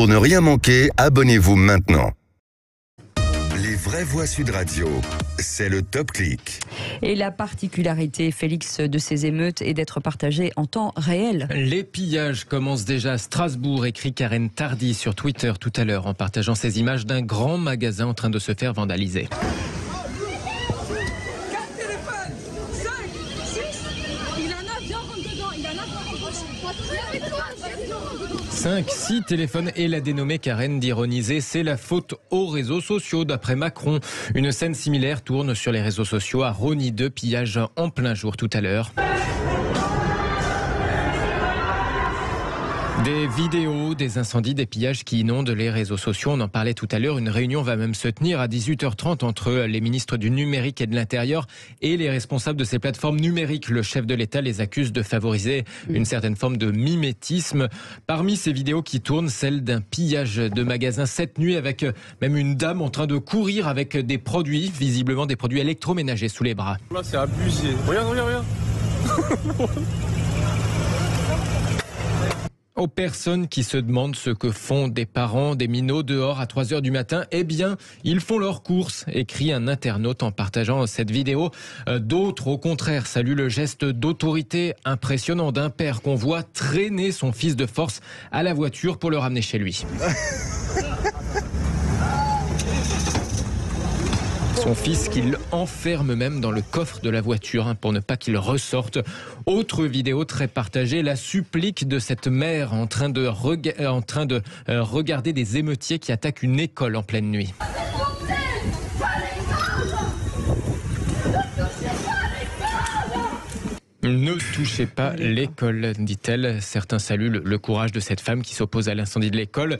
Pour ne rien manquer, abonnez-vous maintenant. Les vraies voix Sud Radio, c'est le Top Clic. Et la particularité, Félix, de ces émeutes est d'être partagées en temps réel. Les pillages commencent déjà à Strasbourg, écrit Karen Tardy sur Twitter tout à l'heure en partageant ces images d'un grand magasin en train de se faire vandaliser. 5-6 téléphones et la dénommée Karen d'ironiser, c'est la faute aux réseaux sociaux d'après Macron. Une scène similaire tourne sur les réseaux sociaux à Rosny 2, pillage en plein jour tout à l'heure. Des vidéos, des incendies, des pillages qui inondent les réseaux sociaux. On en parlait tout à l'heure. Une réunion va même se tenir à 18h30 entre les ministres du numérique et de l'intérieur et les responsables de ces plateformes numériques. Le chef de l'État les accuse de favoriser une certaine forme de mimétisme. Parmi ces vidéos qui tournent, celle d'un pillage de magasin cette nuit avec même une dame en train de courir avec des produits, visiblement des produits électroménagers sous les bras. Là, c'est abusé. Regarde. Aux personnes qui se demandent ce que font des parents, des minots dehors à 3h du matin, eh bien, ils font leurs courses, écrit un internaute en partageant cette vidéo. D'autres, au contraire, saluent le geste d'autorité impressionnant d'un père qu'on voit traîner son fils de force à la voiture pour le ramener chez lui. Son fils qu'il enferme même dans le coffre de la voiture pour ne pas qu'il ressorte. Autre vidéo très partagée, la supplique de cette mère en train de regarder des émeutiers qui attaquent une école en pleine nuit. Ne touchez pas l'école, dit-elle. Certains saluent le courage de cette femme qui s'oppose à l'incendie de l'école.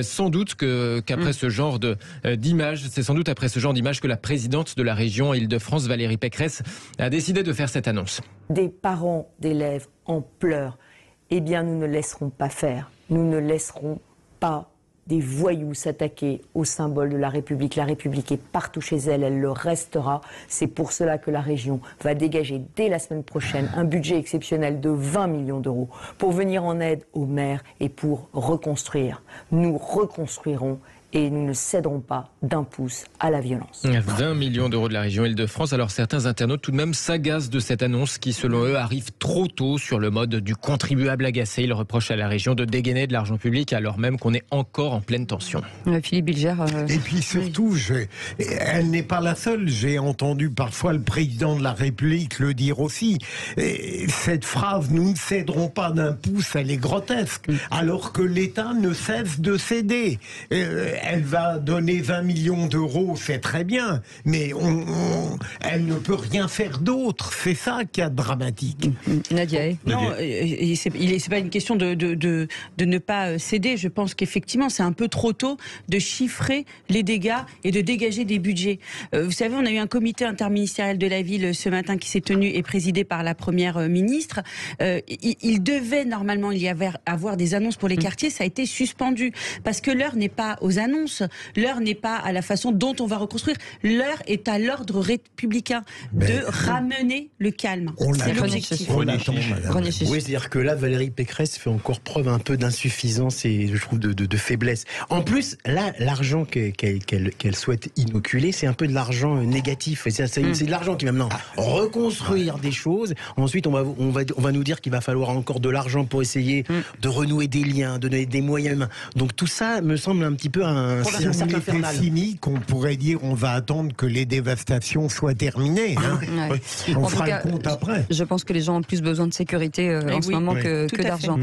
Sans doute qu'après ce genre d'image, c'est sans doute après ce genre d'image que la présidente de la région Île-de-France, Valérie Pécresse, a décidé de faire cette annonce. Des parents d'élèves en pleurs, eh bien nous ne laisserons pas faire. Nous ne laisserons pas des voyous s'attaquer au symbole de la République. La République est partout chez elle, elle le restera. C'est pour cela que la région va dégager dès la semaine prochaine un budget exceptionnel de 20 millions d'euros pour venir en aide aux maires et pour reconstruire. Nous reconstruirons et nous ne céderons pas d'un pouce à la violence. 20 millions d'euros de la région Île-de-France. Alors certains internautes tout de même s'agacent de cette annonce qui, selon eux, arrive trop tôt sur le mode du contribuable agacé. Ils reprochent à la région de dégainer de l'argent public alors même qu'on est encore en pleine tension. Philippe Bilger. Et puis surtout, elle n'est pas la seule. J'ai entendu parfois le président de la République le dire aussi. Et cette phrase, nous ne céderons pas d'un pouce, elle est grotesque. Alors que l'État ne cesse de céder. Elle va donner 20 millions d'euros, c'est très bien, mais elle ne peut rien faire d'autre. C'est ça qui est dramatique. Nadia. Non, c'est pas une question de ne pas céder. Je pense qu'effectivement, c'est un peu trop tôt de chiffrer les dégâts et de dégager des budgets. Vous savez, on a eu un comité interministériel de la ville ce matin qui s'est tenu et présidé par la première ministre. Il devait normalement y avoir des annonces pour les quartiers. Ça a été suspendu parce que l'heure n'est pas aux annonces. L'heure n'est pas à la façon dont on va reconstruire. L'heure est à l'ordre républicain de ramener le calme. C'est l'objectif. Oui, c'est-à-dire que là, Valérie Pécresse fait encore preuve un peu d'insuffisance et je trouve de faiblesse. En plus, là, l'argent qu'elle souhaite inoculer, c'est un peu de l'argent négatif. C'est de l'argent qui va maintenant reconstruire des choses. Ensuite, on va nous dire qu'il va falloir encore de l'argent pour essayer de renouer des liens, de donner des moyens. Donc tout ça me semble un petit peu si on était cynique, on pourrait dire on va attendre que les dévastations soient terminées. On fera le compte après. Je pense que les gens ont plus besoin de sécurité en ce moment que d'argent.